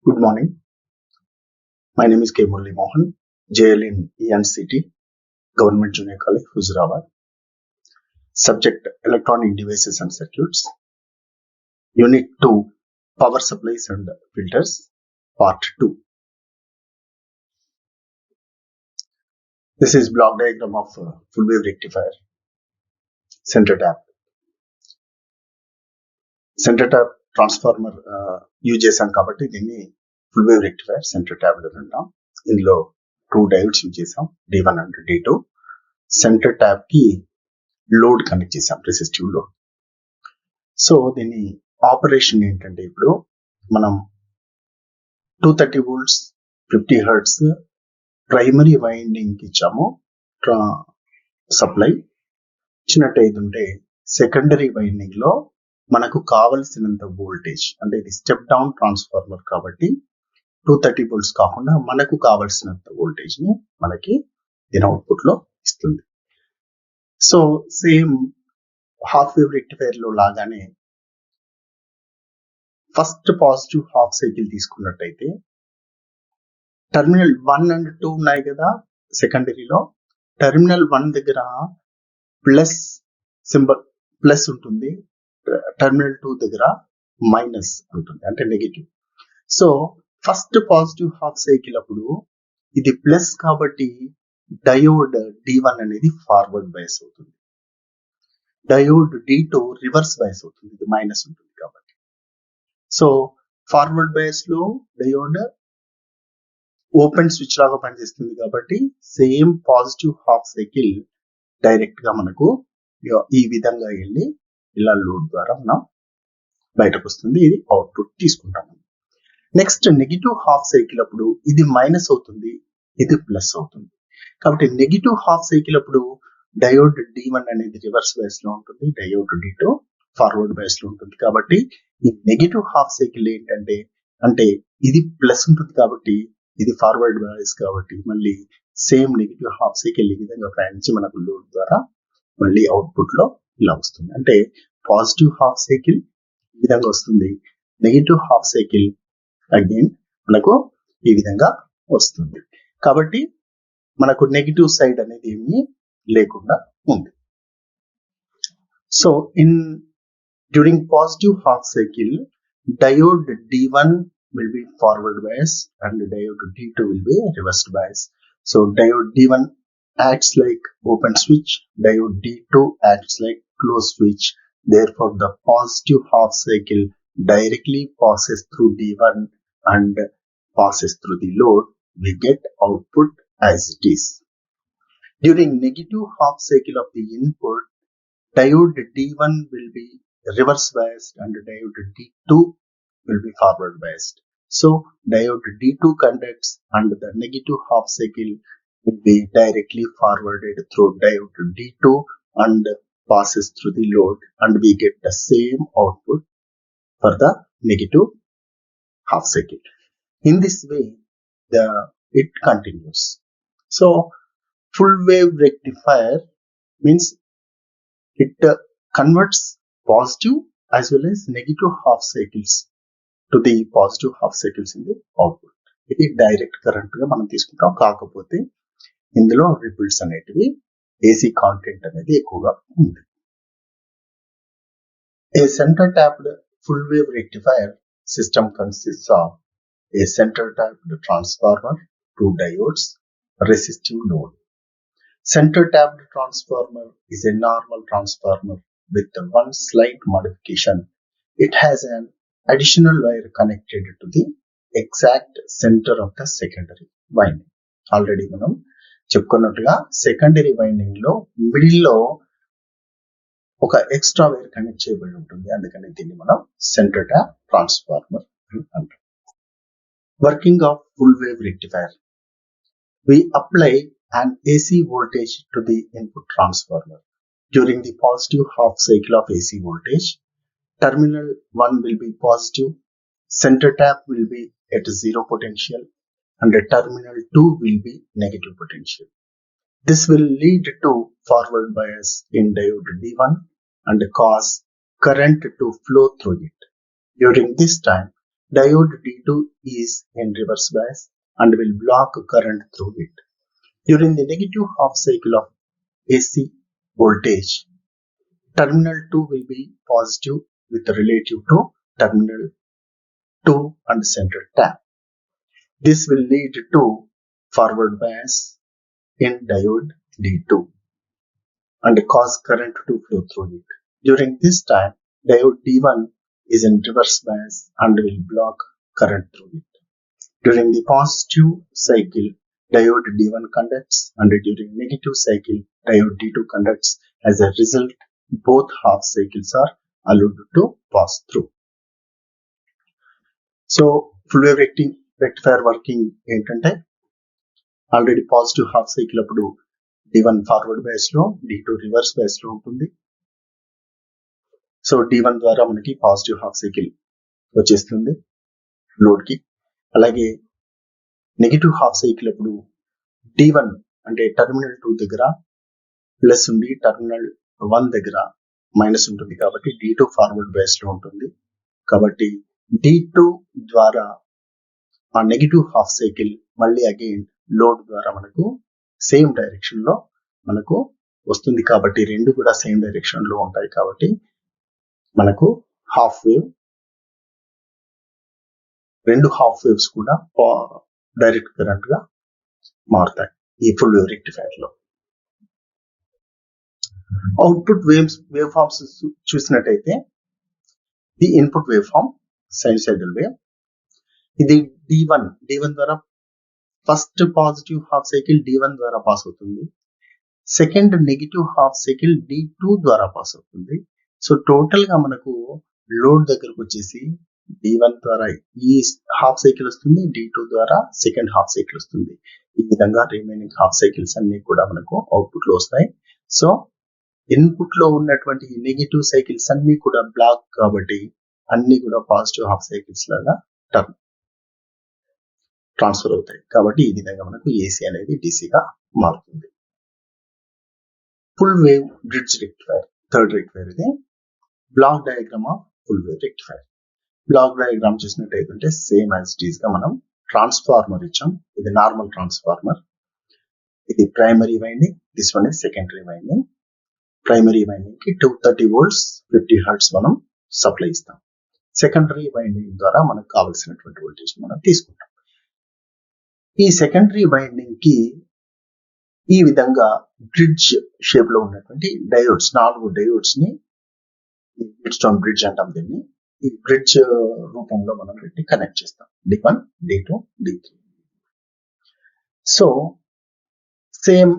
Good morning. My name is K. Murali Mohan, JL in ENCT, Government Junior College, Huzurabad. Subject Electronic Devices and Circuits. Unit 2, Power Supplies and Filters, Part 2. This is block diagram of full wave rectifier. Center tap. Center tap transformer use చేసాం కాబట్టి దీన్ని full wave rectifier center tap అంటాం. ఇందులో 2 diodes use చేసాం, D1 and D2. Centre tap కి load connect చేసాం, resistive load. So దీని operation ఏంటంటే, ఇప్పుడు మనం 230 volts 50 hertz ప్రైమరీ వైండింగ్ కి ఇచ్చాము సప్లై. ఇచ్చినట్టయితుంటే సెకండరీ వైండింగ్ లో మనకు కావలసినంత వోల్టేజ్, అంటే ఇది స్టెప్ డౌన్ ట్రాన్స్ఫార్మర్ కాబట్టి 230 volts కాకుండా మనకు కావలసినంత వోల్టేజ్ ని మనకి దీని అవుట్పుట్ లో ఇస్తుంది. So same half wave rectifier లో లాగానే ఫస్ట్ పాజిటివ్ హాఫ్ సైకిల్ తీసుకున్నట్టయితే టెర్మినల్ 1 and 2 ఉన్నాయి కదా సెకండరీలో. టెర్మినల్ 1 దగ్గర ప్లస్ సింబల్ ప్లస్ ఉంటుంది, టెర్మినల్ 2 దగ్గర మైనస్ ఉంటుంది, అంటే negative. So first positive half cycle అప్పుడు ఇది ప్లస్ కాబట్టి డయోడ్ D1 అనేది ఫార్వర్డ్ బయాస్ అవుతుంది, డయోడ్ D2 రివర్స్ బయాస్ అవుతుంది, ఇది మైనస్ ఉంటుంది కాబట్టి. సో ఫార్వర్డ్ బయాస్ లో డయోడ్ ఓపెన్ స్విచ్ లాగా పనిచేస్తుంది కాబట్టి same positive half cycle direct గా మనకు ఈ విధంగా వెళ్ళి ఇలా లోడ్ ద్వారా మనం బయటకు వస్తుంది, ఇది అవుట్పుట్ తీసుకుంటాము. నెక్స్ట్ నెగిటివ్ హాఫ్ సైకిల్ అప్పుడు ఇది మైనస్ అవుతుంది, ఇది ప్లస్ అవుతుంది. కాబట్టి నెగిటివ్ హాఫ్ సైకిల్ అప్పుడు డయోడ్ D1 అనేది రివర్స్ బయాస్ లో ఉంటుంది, డయోడ్ D2 ఫార్వర్డ్ బయాస్ లో ఉంటుంది. కాబట్టి ఈ నెగిటివ్ హాఫ్ సైకిల్ ఏంటంటే, అంటే ఇది ప్లస్ ఉంటుంది కాబట్టి ఇది ఫార్వర్డ్ బయాస్ కాబట్టి మళ్ళీ సేమ్ నెగిటివ్ హాఫ్ సైకిల్ ఈ విధంగా ప్రయాణించి మనకు లోడ్ ద్వారా మళ్ళీ అవుట్పుట్ లో ఇలా వస్తుంది. అంటే పాజిటివ్ హాఫ్ సైకిల్ ఈ విధంగా వస్తుంది, నెగిటివ్ హాఫ్ సైకిల్ అగైన్ మనకు ఈ విధంగా వస్తుంది. కాబట్టి మనకు నెగిటివ్ సైడ్ అనేది ఏమీ లేకుండా ఉంది. So during positive half cycle diode D1 will be forward bias and diode D2 will be reversed bias. So diode D1 acts like open switch, diode D2 acts like closed switch. Therefore the positive half cycle directly passes through D1 and passes through the load. We get output as it is. During negative half cycle of the input, diode D1 will be reverse biased and diode D2 will be forward biased. So diode D2 conducts and the negative half cycle will be directly forwarded through diode D2 and passes through the load, and we get the same output for the negative half cycle. In this way it continues. So full wave rectifier means it converts positive as well as negative half cycles to the positive half cycles in the output. ఇది direct current గా మనం తీసుకుంటాం, కాకపోతే ఇందులో ripples అనేటివి AC content అనేది ఎక్కువగా ఉంది. A center tapped full wave rectifier system consists of a center tapped transformer, 2 diodes, resistive load. Center tapped transformer is a normal transformer with one slight modification. It has an additional wire connected to the exact center of the secondary winding. Already మనం చెప్పుకున్నట్టుగా secondary winding లో middle లో ఒక extra wire connect చేయబడి ఉంటుంది, అందుకని దీన్ని మనం సెంటర్ ట్యాప్ ట్రాన్స్ఫార్మర్ అంటాం. Working of full wave rectifier. We apply an AC voltage to the input transformer. During the positive half cycle of AC voltage, terminal 1 will be positive, center tap will be at 0 potential, and terminal 2 will be negative potential. This will lead to forward bias in diode D1 and cause current to flow through it. During this time, diode D2 is in reverse bias and will block current through it. During the negative half cycle of AC voltage, terminal 2 will be positive with relative to terminal 2 and center tap. This will lead to forward bias in diode D2 and cause current to flow through it. During this time, diode D1 is in reverse bias and will block current through it. During the positive cycle, diode D1 conducts, and during negative cycle, diode D2 conducts. As a result, both half cycles are allowed to pass through. So, full wave rectifier working ఏంటంటే already positive half cycle అప్పుడు D1 forward bias లో D2 reverse bias లో ఉంటుంది. So D1 ద్వారా మనకి positive half cycle వచ్చేస్తుంది load కి. అలాగే నెగిటివ్ హాఫ్ సైకిల్ అప్పుడు D1 అంటే టెర్మినల్ 2 దగ్గర ప్లస్ ఉండి టెర్మినల్ 1 దగ్గర మైనస్ ఉంటుంది కాబట్టి D2 ఫార్వర్డ్ బయాస్ లో ఉంటుంది. కాబట్టి D2 ద్వారా ఆ నెగిటివ్ హాఫ్ సైకిల్ మళ్ళీ అగైన్ లోడ్ ద్వారా మనకు సేమ్ డైరెక్షన్ లో మనకు వస్తుంది. కాబట్టి రెండు కూడా సేమ్ డైరెక్షన్ లో ఉంటాయి. కాబట్టి మనకు హాఫ్ వేవ్, రెండు హాఫ్ వేవ్స్ కూడా డైరెక్ట్ కరెంట్ గా మారుతాయి ఈ ఫుల్ వేవ్ రెక్టిఫైర్ లో. అవుట్పుట్ వేవ్ ఫార్మ్స్ చూసినట్టయితే the input wave form sinusoidal wave. ఇది D1 ద్వారా first positive half cycle D1 ద్వారా పాస్ అవుతుంది. Second negative half cycle D2 ద్వారా పాస్ అవుతుంది. సో టోటల్ గా మనకు లోడ్ దగ్గరకు వచ్చేసి D1 ద్వారా ఈ హాఫ్ సైకిల్ వస్తుంది, D2 ద్వారా సెకండ్ హాఫ్ సైకిల్ వస్తుంది. ఈ విధంగా రిమైనింగ్ హాఫ్ సైకిల్స్ అన్ని కూడా మనకు అవుట్పుట్ లో వస్తాయి. సో ఇన్పుట్ లో ఉన్నటువంటి నెగిటివ్ సైకిల్స్ అన్ని కూడా బ్లాక్ కాబట్టి అన్ని కూడా పాజిటివ్ హాఫ్ సైకిల్స్ లాగా ట్రాన్స్ఫర్ అవుతాయి. కాబట్టి ఈ విధంగా మనకు ఏసీ అనేది డీసీగా మారుతుంది. Full wave bridge rectifier, third rectifier ఇది. Block diagram of full wave rectifier. Block diagram చూసినట్టయితే సేమ్ యాజ్ ఇట్ ఈస్ గా మనం ట్రాన్స్ఫార్మర్ ఇచ్చాం. ఇది నార్మల్ ట్రాన్స్ఫార్మర్. ఇది primary winding, this one is secondary winding. Primary winding కి 230 volts 50 hertz మనం supply ఇస్తాం. సెకండరీ వైండింగ్ ద్వారా మనకు కావలసినటువంటి వోల్టేజ్ మనం తీసుకుంటాం. ఈ సెకండరీ వైండింగ్ కి ఈ విధంగా బ్రిడ్జ్ షేప్ లో ఉన్నటువంటి డయోడ్స్, 4 డయోడ్స్ ని బ్రిడ్జ్స్టోన్ బ్రిడ్జ్ అంటాం దీన్ని. ఈ బ్రిడ్జ్ రూపంలో మనం వీటిని కనెక్ట్ చేస్తాం. D1, D2, D3. So same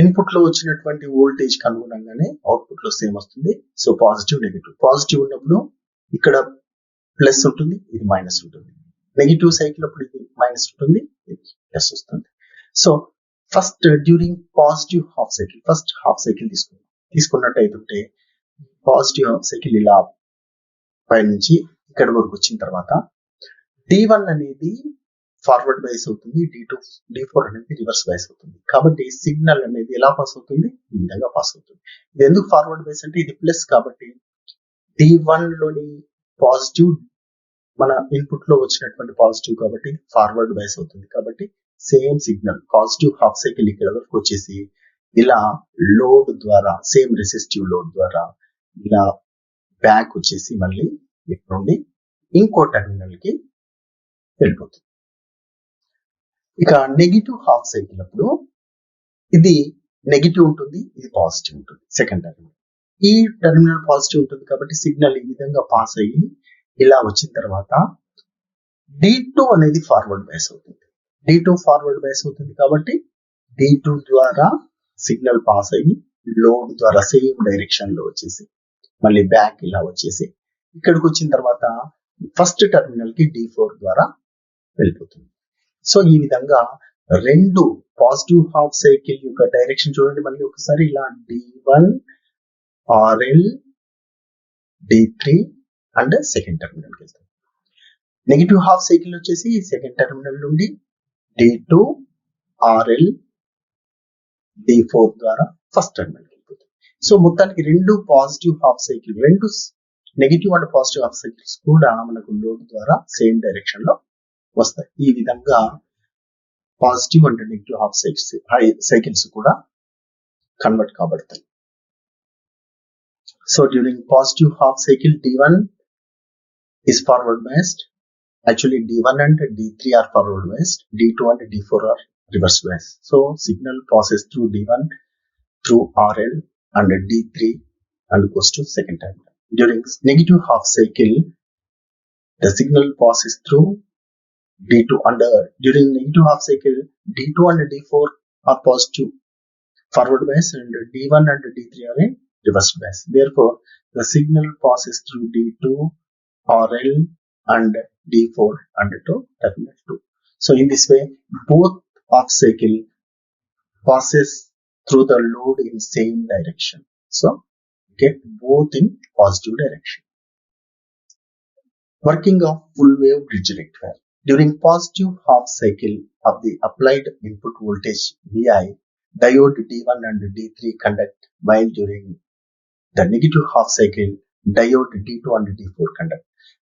input లో వచ్చినటువంటి వోల్టేజ్ కి అనుగుణంగానే అవుట్పుట్ లో సేమ్ వస్తుంది. So positive negative. పాజిటివ్ ఉన్నప్పుడు ఇక్కడ ప్లస్ ఉంటుంది, ఇది మైనస్ ఉంటుంది. నెగిటివ్ సైకిల్ అప్పుడు ఇది మైనస్ ఉంటుంది, ఇది ప్లస్ వస్తుంది. So first during positive half cycle, first half cycle తీసుకున్నట్టయితే పాజిటివ్ హాఫ్ సైకిల్ ఇలా పైనుంచి ఇక్కడ వరకు వచ్చిన తర్వాత D1 అనేది ఫార్వర్డ్ బైస్ అవుతుంది, D4 అనేది రివర్స్ బైస్ అవుతుంది. కాబట్టి సిగ్నల్ అనేది ఎలా పాస్ అవుతుంది, ఈ విధంగా పాస్ అవుతుంది. ఇది ఎందుకు ఫార్వర్డ్ బైస్ అంటే ఇది ప్లస్ కాబట్టి D1 లోని పాజిటివ్ మన ఇన్పుట్ లో వచ్చినటువంటి పాజిటివ్ కాబట్టి ఫార్వర్డ్ బైస్ అవుతుంది. కాబట్టి same signal positive half cycle ఇక్కడ వరకు వచ్చేసి ఇలా లోడ్ ద్వారా, సేమ్ రెసిస్టివ్ లోడ్ ద్వారా ఇలా బ్యాక్ వచ్చేసి మళ్ళీ ఇక్కడ నుండి ఇంకో టెర్మినల్ కి వెళ్ళిపోతుంది. ఇక నెగిటివ్ హాఫ్ సైకిల్ అప్పుడు ఇది నెగిటివ్ ఉంటుంది, ఇది పాజిటివ్ ఉంటుంది. సెకండ్ టెర్మినల్, ఈ టెర్మినల్ పాజిటివ్ ఉంటుంది కాబట్టి సిగ్నల్ ఈ విధంగా పాస్ అయ్యి ఇలా వచ్చిన తర్వాత D2 అనేది ఫార్వర్డ్ బైస్ అవుతుంది. D2 ఫార్వర్డ్ బైస్ అవుతుంది కాబట్టి D2 ద్వారా సిగ్నల్ పాస్ అయ్యి లోడ్ ద్వారా సేమ్ డైరెక్షన్ లో వచ్చేసి మళ్ళీ బ్యాక్ ఇలా వచ్చేసి ఇక్కడికి వచ్చిన తర్వాత ఫస్ట్ టెర్మినల్ కి D4 ద్వారా వెళ్ళిపోతుంది. సో ఈ విధంగా రెండు పాజిటివ్ హాఫ్ సైకిల్ యొక్క డైరెక్షన్ చూడండి. మళ్ళీ ఒకసారి ఇలా D1, RL, D3 and second terminal కి వెళ్తాం. నెగిటివ్ హాఫ్ సైకిల్ వచ్చేసి సెకండ్ టెర్మినల్ నుండి D2, RL, D4 ద్వారా ఫస్ట్ టెర్మినల్ కి వెళ్ళిపోతుంది. సో మొత్తానికి రెండు పాజిటివ్ హాఫ్ సైకిల్, రెండు negative and positive half cycles కూడా మనకు లోడ్ ద్వారా సేమ్ డైరెక్షన్ లో వస్తాయి. ఈ విధంగా positive and negative half cycles కూడా కన్వర్ట్ కాబడతాయి. So during positive half cycle D1 is forward biased. Actually D1 and D3 are forward biased. D2 and D4 are reverse biased. So signal passes through D1 through RL and D3 and goes to second terminal. During negative half cycle, the signal passes through D2 and during negative half cycle, D2 and D4 are positive forward bias and D1 and D3 are in reverse bias. Therefore, the signal passes through D2, RL and D4 and to terminal 2. So in this way, both half cycle passes through the load in same direction. So get both in positive direction. Working of full wave bridge rectifier. During positive half cycle of the applied input voltage Vi, diode D1 and D3 conduct, while during the negative half cycle, diode D2 and D4 conduct.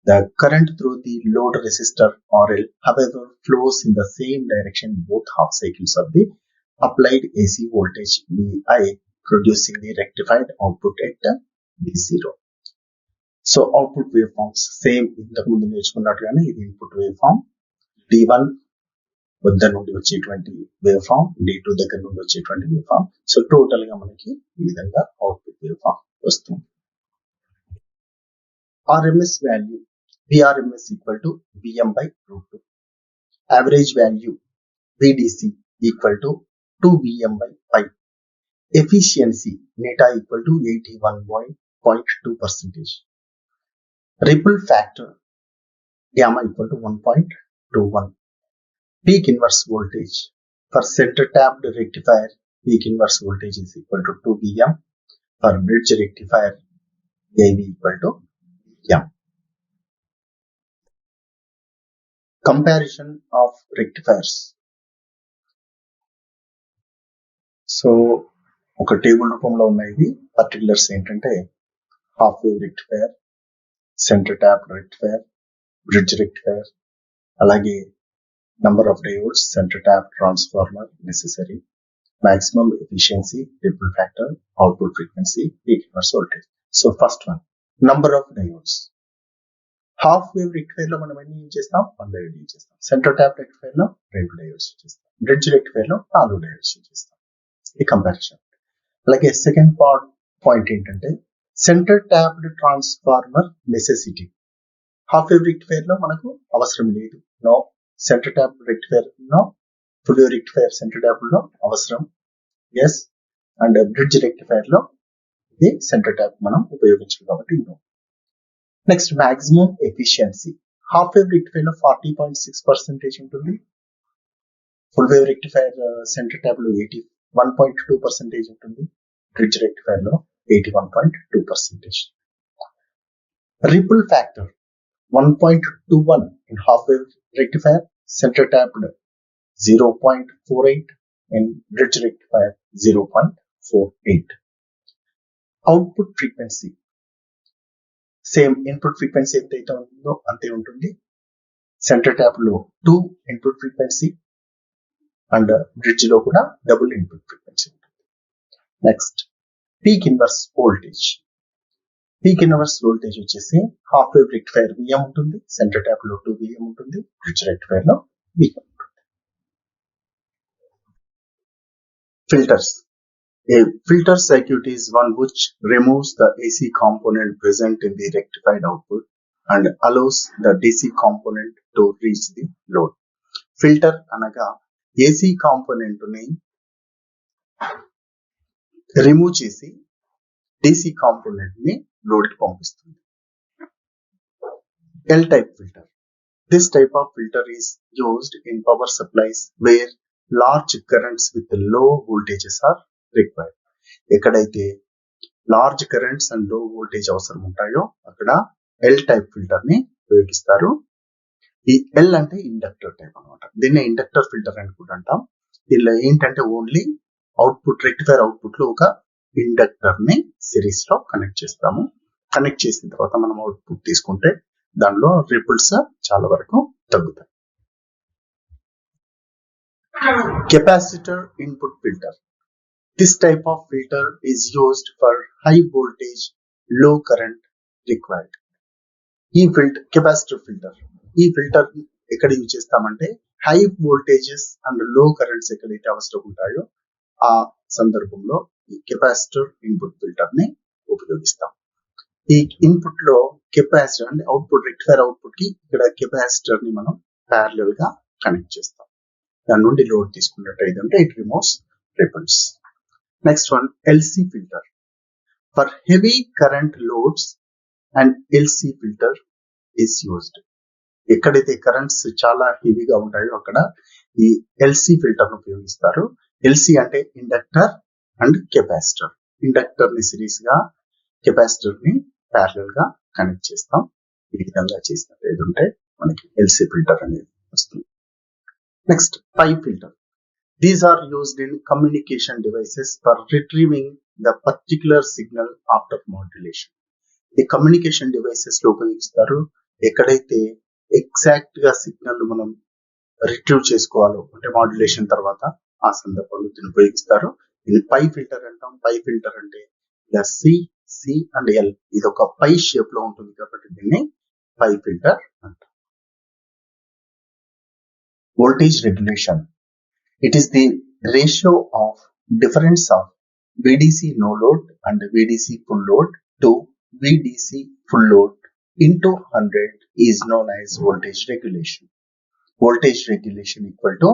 The current through the load resistor RL, however, flows in the same direction in both half cycles of the applied AC voltage Vi, producing the rectified output at V0. So output waveforms same ఇంతకు ముందు నేర్చుకున్నట్లుగానే ఇది input wave form D1 వద్ద నుండి వచ్చేటువంటి wave form, D2 దగ్గర నుండి వచ్చేటువంటి wave form. So total గా మనకి ఈ విధంగా అవుట్పుట్ వేవ్ ఫామ్ వస్తుంది. RMS value VRMS equal to Vm by root 2. Average value VDC equal to 2 Vm by pi. Efficiency neta equal to 81.2%. Ripple factor gamma equal to 1.21. Peak inverse voltage for center tapped rectifier, peak inverse voltage is equal to 2 Vm. For bridge rectifier, AV equal to M. Comparison of rectifiers. So ఒక table రూపంలో ఉన్నాయి. Particulars ఏంటంటే half wave rectifier, centre tap rectifier, bridge rectifier, అలాగే number of diodes, centre tap transformer necessary, maximum efficiency, ripple factor, output frequency, peak inverse voltage. So first one, number of diodes. Half wave rectifier లో మనం ఎన్ని use చేస్తాం? 1 diode use చేస్తాం. Centre tap rectifier లో 2 diodes use చేస్తాం. Bridge rectifier లో 4 diodes use చేస్తాం. ఈ కంపారిజన్. అలాగే సెకండ్ పాయింట్ ఏంటంటే centre tapped transformer necessity. Half wave rectifier లో మనకు అవసరం లేదు. నో. సెంటర్ ట్యాప్ రెక్టిఫైర్ లో, full wave rectifier centre tap లో అవసరం. ఎస్. అండ్ బ్రిడ్జ్ రెక్టిఫైర్ లో ఇది సెంటర్ ట్యాప్ మనం ఉపయోగించాలి కాబట్టి no. Next maximum efficiency. Half wave rectifier లో 40.6% ఉంటుంది. Full wave rectifier centre tap లో 81.2% ఉంటుంది. బ్రిడ్జ్ రెక్టిఫైర్ లో 81.2%. Ripple factor 1.21 in half wave rectifier, center tapped 0.48 in bridge rectifier 0.48. Output frequency same input frequency ఎంతైతే ఉంటుందో అంతే ఉంటుంది. సెంటర్ ట్యాప్ లో 2 ఇన్పుట్ ఫ్రీక్వెన్సీ అండ్ బ్రిడ్జ్ లో కూడా డబుల్ ఇన్పుట్ ఫ్రీక్వెన్సీ ఉంటుంది. Next peak inverse voltage. Peak inverse voltage వచ్చేసి half wave rectifier Vm ఉంటుంది, సెంటర్ ట్యాప్ లో 2 Vm ఉంటుంది, బ్రిడ్జ్ రెక్టిఫైర్ లో Vm ఉంటుంది. Filters. A filter circuit is one which removes the AC component present in the rectified output and allows the DC component to reach the load. Filter అనగా AC component ని remove చేసి DC component ని load కి పంపిస్తుంది. L type filter. This type of filter is used in power supplies where large currents with low voltages are required. ఎక్కడైతే large currents and లో voltage అవసరం ఉంటాయో అక్కడ ఎల్ టైప్ ఫిల్టర్ ని ఉపయోగిస్తారు. ఈ ఎల్ అంటే ఇండక్టర్ టైప్ అనమాట. దీన్ని ఇండక్టర్ ఫిల్టర్ అని కూడా అంటాం. దీనిలో ఏంటంటే ఓన్లీ అవుట్పుట్ రెక్టిఫైర్ అవుట్పుట్ లో ఒక ఇండక్టర్ ని సిరీస్ లో కనెక్ట్ చేస్తాము. కనెక్ట్ చేసిన తర్వాత మనం అవుట్పుట్ తీసుకుంటే దానిలో రిపుల్స్ చాలా వరకు తగ్గుతాయి. Capacitor input filter. This type of filter is used for high voltage, low current required. ఈ కెపాసిటర్ ఫిల్టర్, ఈ ఫిల్టర్ ఎక్కడ యూజ్ చేస్తామంటే హై వోల్టేజెస్ అండ్ లో కరెంట్స్ ఎక్కడైతే అవసరం ఉంటాయో ఆ సందర్భంలో ఈ కెపాసిటర్ ఇన్పుట్ ఫిల్టర్ ని ఉపయోగిస్తాం. ఈ ఇన్పుట్ లో కెపాసిటర్ అంటే అవుట్పుట్, రెక్టిఫైర్ అవుట్పుట్ కి ఇక్కడ కెపాసిటర్ ని మనం ప్యారలల్ గా కనెక్ట్ చేస్తాం. దాని నుండి లోడ్ తీసుకున్నట్టయితే it removes ripples. Next one, LC filter. For heavy current loads, an LC filter is used. ఎక్కడైతే కరెంట్స్ చాలా హెవీగా ఉంటాయో అక్కడ ఈ ఎల్సి ఫిల్టర్ ఉపయోగిస్తారు. ఎల్సి అంటే ఇండక్టర్ అండ్ కెపాసిటర్. ఇండక్టర్ ని సిరీస్ గా, కెపాసిటర్ ని ప్యారలల్ గా కనెక్ట్ చేస్తాం. ఈ విధంగా చేసినట్టు ఉంటే మనకి ఎల్సి ఫిల్టర్ అనేది వస్తుంది. Next, pi filter. These are used in communication devices for retrieving the particular signal after modulation. ఈ కమ్యూనికేషన్ డివైసెస్ లో ఉపయోగిస్తారు. ఎక్కడైతే ఎగ్జాక్ట్ గా సిగ్నల్ మనం రిట్రీవ్ చేసుకోవాలో అంటే మాడ్యులేషన్ తర్వాత ఆ సందర్భంలో దీన్ని ఉపయోగిస్తారు. ఇది పై ఫిల్టర్ అంటాం. పై ఫిల్టర్ అంటే ఇలా సి అండ్ ఎల్, ఇది ఒక పై షేప్ లో ఉంటుంది కాబట్టి దీన్ని పై ఫిల్టర్ అంటాం. Voltage regulation. It is the ratio of difference of VDC no load and VDC full load to VDC full load into 100 is known as voltage regulation. Voltage regulation equal to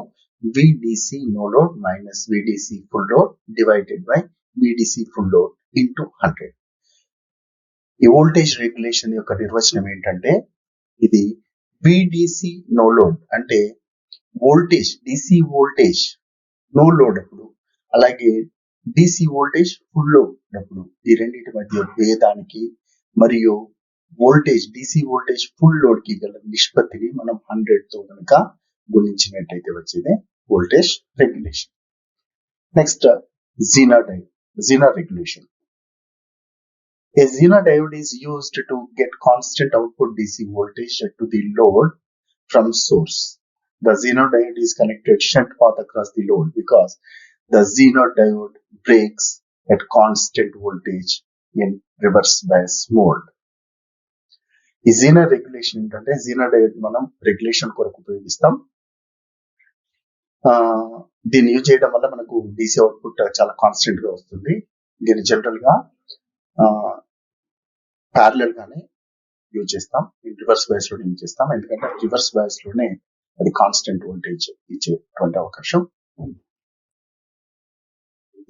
VDC no load minus VDC full load divided by VDC full load into 100. ఈ voltage regulation యొక్క నిర్వచనం ఏంటంటే ఇది VDC no load అంటే voltage, DC voltage no load అప్పుడు, అలాగే DC voltage full load అప్పుడు ఈ రెండింటి మధ్య భేదానికి మరియు voltage, DC voltage full load కి గల నిష్పత్తిని మనం 100 తో కనుక గుణించినట్టయితే వచ్చేదే voltage regulation. Next, Zener regulation. A Zener diode is used to get constant output DC voltage to the load from source. The Zener diode is connected shunt path across the load because the Zener diode breaks at constant voltage in reverse bias mode. ఈ Zener regulation ఏంటంటే Zener diode మనం regulation కొరకు ఉపయోగిస్తాం. దీన్ని use చేయడం వల్ల మనకు DC output చాలా కాన్స్టెంట్ గా వస్తుంది. దీన్ని జనరల్ గా ప్యారలల్ గానే యూజ్ చేస్తాం, రివర్స్ బయాస్ లో యూజ్ చేస్తాం. ఎందుకంటే రివర్స్ బయాస్ లోనే అది కాన్స్టెంట్ వోల్టేజ్ ఇచ్చేటువంటి అవకాశం ఉంది.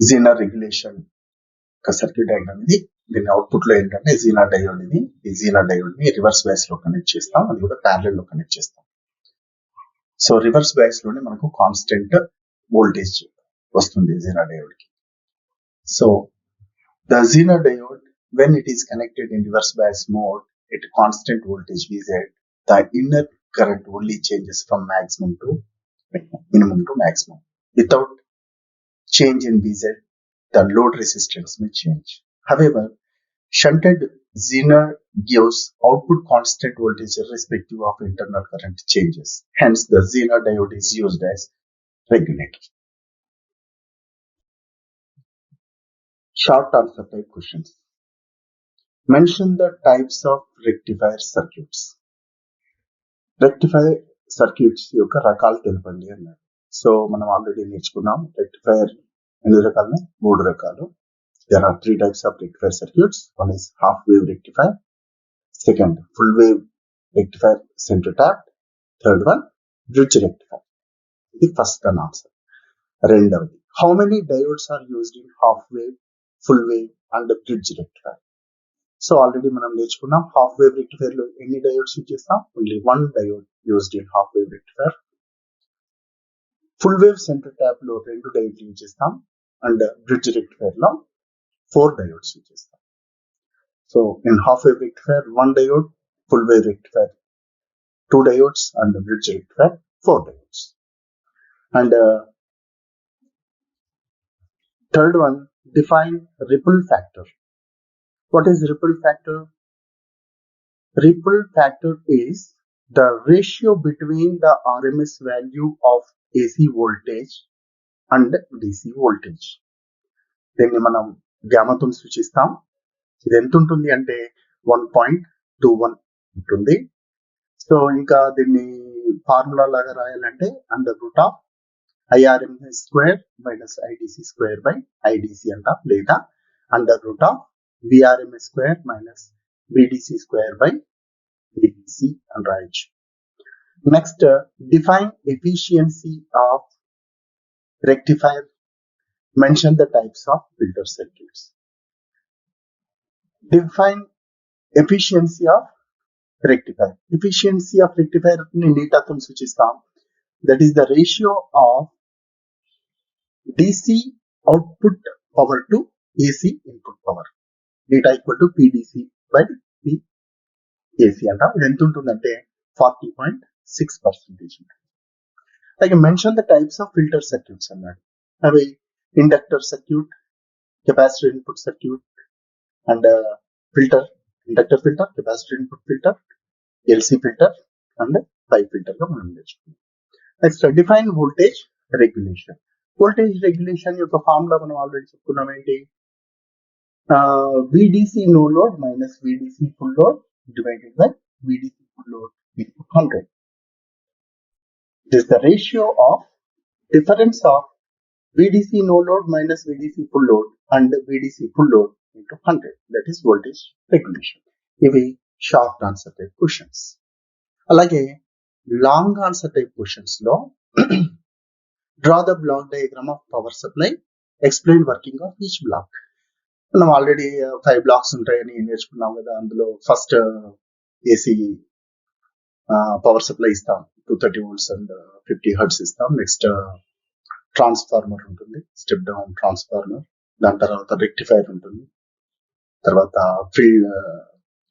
జీనర్ రెగ్యులేషన్ సర్క్యూట్ డయాగ్రామ్ ఇది. దీని అవుట్పుట్ లో ఏంటంటే జీనర్ డయోడ్ ఇది. ఈ జీనర్ డయోడ్ ని రివర్స్ బయాస్ లో కనెక్ట్ చేస్తాం, అది కూడా ప్యారలల్ లో కనెక్ట్ చేస్తాం. సో రివర్స్ బయాస్ లోనే మనకు కాన్స్టెంట్ వోల్టేజ్ వస్తుంది జీనర్ డయోడ్ కి. So the Zener diode when it is connected in reverse bias mode at constant voltage Vz, the inner current only changes from minimum to maximum. Without change in Vz, the load resistance may change. However, shunted Zener gives output constant voltage irrespective of internal current changes. Hence, the Zener diode is used as regulator. Short answer type questions. Mention the types of rectifier circuits. Rectifier circuits యొక్క రకాలు తెలపండి అన్నారు. So మనం already నేర్చుకున్నాం rectifier ఎన్ని రకాలు? 3 రకాలు. There are 3 types of rectifier circuits. One is half wave rectifier, second full wave rectifier center tapped, third one bridge rectifier. The first one answer. రెండవది, how many diodes are used in half wave, full wave and bridge rectifier? So already మనం నేర్చుకున్నాం half wave rectifier లో ఎన్ని diodes use చేస్తాం? Only 1 diode used in half wave rectifier. Full wave centre tap లో 2 డయోడ్లు use చేస్తాం and bridge rectifier లో 4 diodes use చేస్తాం. So in half wave rectifier 1 diode, full wave rectifier 2 diodes and bridge rectifier 4 diodes. And third one, define ripple factor. What is ripple factor? Ripple factor is the ratio between the RMS value of AC voltage and DC voltage. దీన్ని మనం గామాతో సూచిస్తాం. ఇది ఎంత ఉంటుంది అంటే 1.21 ఉంటుంది. So ఇంకా దీన్ని formula లాగా రాయాలంటే under root of IRMS square minus IDC square by IDC అంటాం, లేదా under root of VRMS square minus VDC square by VDC అని రాయొచ్చు. Next, define efficiency of rectifier. Mention the types of filter circuits. Define efficiency of rectifier. Efficiency of rectifier ని నీటాతో సూచిస్తాం. That is the ratio of DC output power to AC input power. Theta equal to PDC by PAC అంటాం. ఇది ఎంత ఉంటుందంటే 40.6%. అలాగే mention the types of filter circuits అన్నాడు. అవి inductor circuit, capacitor input circuit and filter, inductor filter, capacitor input filter, LC filter and pipe filter గా మనం నేర్చుకున్నాం. Next, define voltage regulation. Voltage regulation యొక్క ఫార్ములా మనం ఆల్రెడీ చెప్పుకున్నాం. ఏంటి? VDC no load minus VDC full load divided by VDC full load into 100. It is the ratio of difference of VDC no load minus VDC full load and VDC full load into 100. That is voltage regulation. ఇవి short answer type questions. అలాగే long answer type questions లో draw the black diagram of power supply, explain working of each black. మనం already 5 blocks ఉంటాయని నేర్చుకున్నాం కదా. అందులో first AC power supply ఇస్తాం, 230 volts and 50 hertz ఇస్తాం. నెక్స్ట్ ట్రాన్స్ఫార్మర్ ఉంటుంది, స్టెప్ డౌన్ ట్రాన్స్ఫార్మర్. దాని తర్వాత రెక్టిఫైర్ ఉంటుంది, తర్వాత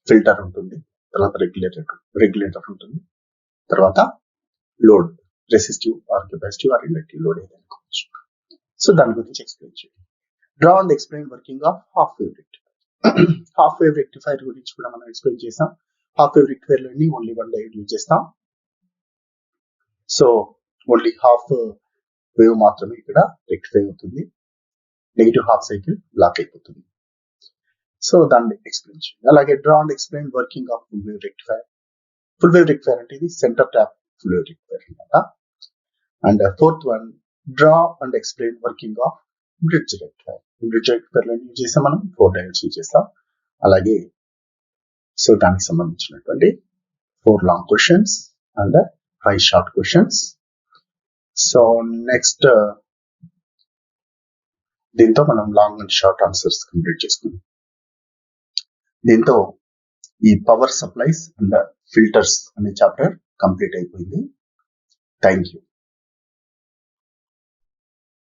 ఫిల్టర్ ఉంటుంది, తర్వాత రెగ్యులేటర్ ఉంటుంది, తర్వాత load, resistive or capacitive or inductive load ఏదైనా కావచ్చు. సో దాని గురించి ఎక్స్ప్లెయిన్ చేయండి. Draw and explain working of half wave rectifier. Half wave rectifier గురించి కూడా మనం ఎక్స్ప్లెయిన్ చేసాం. హాఫ్ వేవ్ రెక్టిఫైర్ లోని ఓన్లీ 1 డయోడ్ యూజ్ చేస్తాం. సో ఓన్లీ హాఫ్ వేవ్ మాత్రమే ఇక్కడ రెక్టిఫై అవుతుంది. నెగిటివ్ హాఫ్ సైకిల్ బ్లాక్ అయిపోతుంది. సో దాన్ని ఎక్స్ప్లెయిన్ చేయండి. అలాగే draw and explain working of full wave rectifier. Full wave rectifier అంటే ఇది centre tap full wave rectifier అన్నమాట. And fourth one, draw and explain working of bridge rectifier. Bridge rectifier లో use చేస్తాం మనం 4 diodes use చేస్తాం. అలాగే so దానికి సంబంధించినటువంటి 4 long questions and 5 short questions. So next దీంతో మనం long and short answers complete చేసుకున్నాం. దీంతో ఈ పవర్ సప్లైస్ అండ్ ఫిల్టర్స్ అనే చాప్టర్ కంప్లీట్ అయిపోయింది. Thank you.